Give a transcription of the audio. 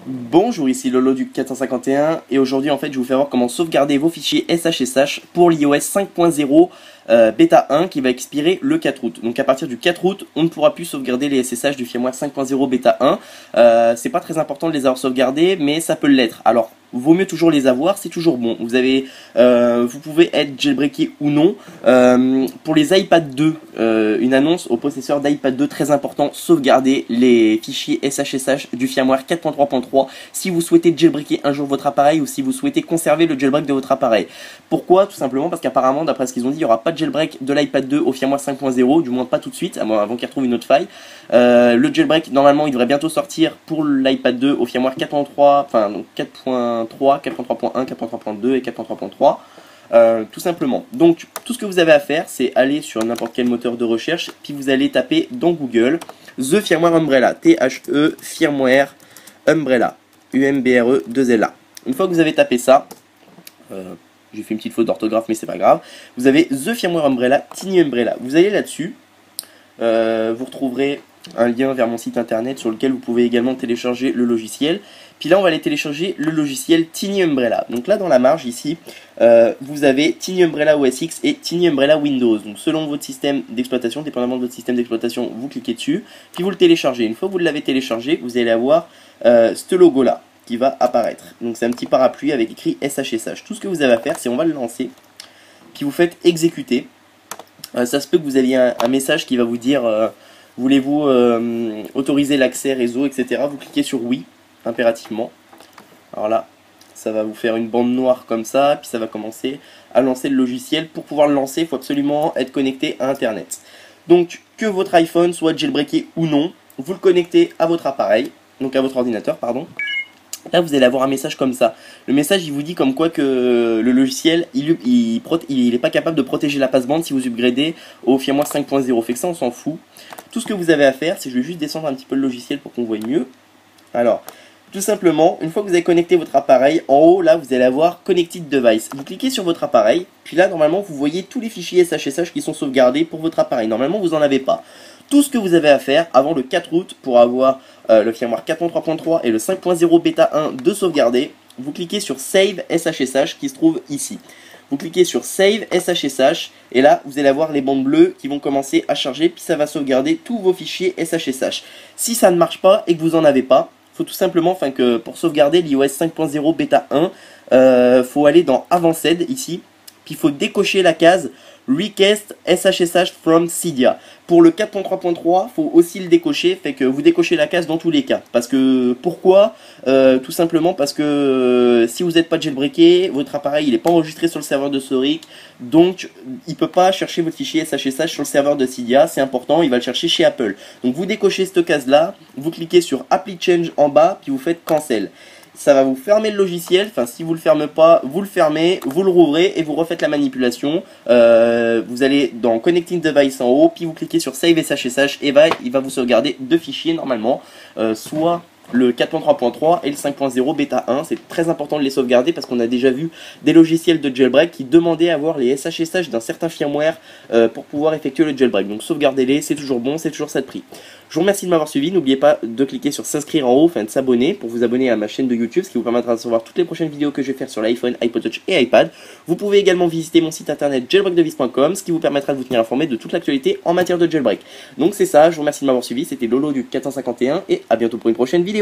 Bonjour, ici Lolo du 451 et aujourd'hui en fait je vais vous faire voir comment sauvegarder vos fichiers SHSH pour l'iOS 5.0 bêta 1 qui va expirer le 4 août. Donc à partir du 4 août, on ne pourra plus sauvegarder les SSH du firmware 5.0 bêta 1. C'est pas très important de les avoir sauvegardés, mais ça peut l'être. Alors vaut mieux toujours les avoir, c'est toujours bon. Vous pouvez être jailbreaké ou non. Pour les iPad 2, une annonce aux possesseurs d'iPad 2 très important, sauvegarder les fichiers SHSH du firmware 4.3.3 si vous souhaitez jailbreaker un jour votre appareil ou si vous souhaitez conserver le jailbreak de votre appareil. Pourquoi? Tout simplement parce qu'apparemment, d'après ce qu'ils ont dit, il n'y aura pas de jailbreak de l'iPad 2 au firmware 5.0, du moins pas tout de suite, avant qu'ils retrouvent une autre faille. Le jailbreak, normalement, il devrait bientôt sortir pour l'iPad 2 au firmware 4.3, enfin donc 4.3, 4.3.1, 4.3.2 et 4.3.3. Tout simplement. Donc tout ce que vous avez à faire, c'est aller sur n'importe quel moteur de recherche, puis vous allez taper dans Google The Firmware Umbrella, THE Firmware Umbrella, UMBRE 2LA. Une fois que vous avez tapé ça, j'ai fait une petite faute d'orthographe mais c'est pas grave, vous avez The Firmware Umbrella, Tiny Umbrella. Vous allez là-dessus, vous retrouverez un lien vers mon site internet sur lequel vous pouvez également télécharger le logiciel. Puis là on va aller télécharger le logiciel Tiny Umbrella. Donc là dans la marge ici, vous avez Tiny Umbrella OS X et Tiny Umbrella Windows. Donc selon votre système d'exploitation, dépendamment de votre système d'exploitation, vous cliquez dessus, puis vous le téléchargez. Une fois que vous l'avez téléchargé, vous allez avoir ce logo là qui va apparaître. Donc c'est un petit parapluie avec écrit SHSH. Tout ce que vous avez à faire, c'est on va le lancer, puis vous faites exécuter. Ça se peut que vous ayez un message qui va vous dire voulez-vous autoriser l'accès réseau, etc. Vous cliquez sur oui, impérativement. Alors là, ça va vous faire une bande noire comme ça, puis ça va commencer à lancer le logiciel. Pour pouvoir le lancer, il faut absolument être connecté à Internet. Donc, que votre iPhone soit jailbreaké ou non, vous le connectez à votre appareil, donc à votre ordinateur, pardon. Là, vous allez avoir un message comme ça. Le message, il vous dit comme quoi que le logiciel, il est pas capable de protéger la passe-bande si vous upgradez au firmware 5.0. Fait que ça, on s'en fout. Tout ce que vous avez à faire, c'est que je vais juste descendre un petit peu le logiciel pour qu'on voit mieux. Alors, tout simplement, une fois que vous avez connecté votre appareil, en haut, là, vous allez avoir Connected Device. Vous cliquez sur votre appareil, puis là, normalement, vous voyez tous les fichiers SHSH qui sont sauvegardés pour votre appareil. Normalement, vous n'en avez pas. Tout ce que vous avez à faire avant le 4 août pour avoir le firmware 4.3.3 et le 5.0 bêta 1 de sauvegarder, vous cliquez sur Save SHSH qui se trouve ici. Vous cliquez sur Save SHSH et là vous allez avoir les bandes bleues qui vont commencer à charger, puis ça va sauvegarder tous vos fichiers SHSH. Si ça ne marche pas et que vous n'en avez pas, il faut tout simplement, que pour sauvegarder l'iOS 5.0 bêta 1, faut aller dans Avanced ici, puis il faut décocher la case Request SHSH from Cydia. Pour le 4.3.3, faut aussi le décocher, fait que vous décochez la case dans tous les cas. Parce que, pourquoi? Tout simplement parce que si vous n'êtes pas jailbreaké, votre appareil il n'est pas enregistré sur le serveur de Soric, donc il ne peut pas chercher votre fichier SHSH sur le serveur de Cydia, c'est important, il va le chercher chez Apple. Donc vous décochez cette case là, vous cliquez sur Apply Change en bas, puis vous faites Cancel. Ça va vous fermer le logiciel, si vous le fermez pas, vous le fermez, vous le rouvrez et vous refaites la manipulation. Vous allez dans Connecting Device en haut, puis vous cliquez sur Save SHSH et il va vous sauvegarder deux fichiers normalement, soit le 4.3.3 et le 5.0 bêta 1. C'est très important de les sauvegarder parce qu'on a déjà vu des logiciels de jailbreak qui demandaient à avoir les SHSH d'un certain firmware pour pouvoir effectuer le jailbreak. Donc sauvegardez-les, c'est toujours bon, c'est toujours ça de prix. Je vous remercie de m'avoir suivi, n'oubliez pas de cliquer sur s'inscrire en haut, de s'abonner pour vous abonner à ma chaîne de YouTube, ce qui vous permettra de recevoir toutes les prochaines vidéos que je vais faire sur l'iPhone, iPod Touch et iPad. Vous pouvez également visiter mon site internet jailbreakdevice.com, ce qui vous permettra de vous tenir informé de toute l'actualité en matière de jailbreak. Donc c'est ça, je vous remercie de m'avoir suivi, c'était Lolo du 451 et à bientôt pour une prochaine vidéo.